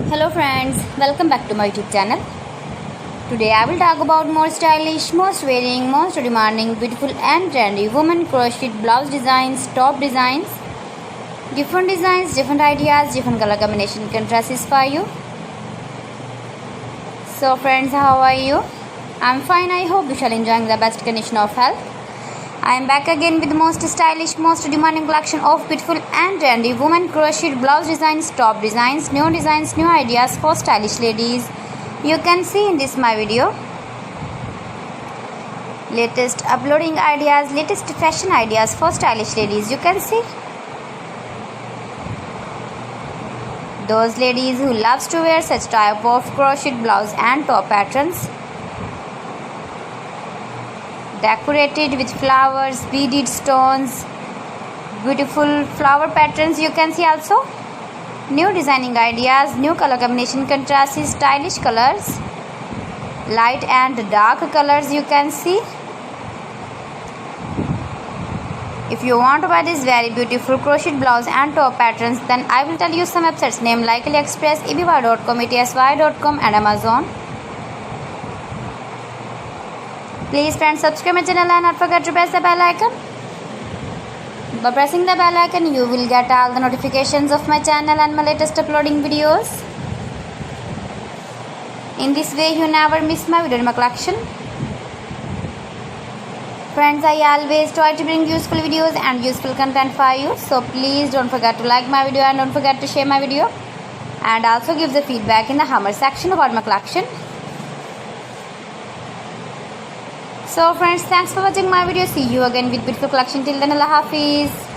Hello friends, welcome back to my YouTube channel. Today I will talk about more stylish, most wearing, most demanding, beautiful and trendy women crocheted blouse designs, top designs, different ideas, different color combination contrasts for you. So friends, how are you? I'm fine. I hope you shall enjoying the best condition of health. I am back again with the most stylish, most demanding collection of beautiful and trendy women crocheted blouse designs, top designs, new ideas for stylish ladies. You can see in this my video latest uploading ideas, latest fashion ideas for stylish ladies. You can see those ladies who loves to wear such type of crocheted blouse and top patterns, decorated with flowers, beaded stones, beautiful flower patterns. You can see also new designing ideas, new color combination contrasts, stylish colors, light and dark colors. You can see. If you want to buy this very beautiful crocheted blouse and top patterns, then I will tell you some websites named like AliExpress, eBay.com, etsy.com and Amazon. Please friends, subscribe my channel and not forget to press the bell icon. By pressing the bell icon, you will get all the notifications of my channel and my latest uploading videos. In this way, you never miss my video in my collection. Friends, I always try to bring useful videos and useful content for you. So please don't forget to like my video and don't forget to share my video. And also give the feedback in the comment section about my collection. So friends, thanks for watching my video. See you again with beautiful collection. Till then, Allah Hafiz.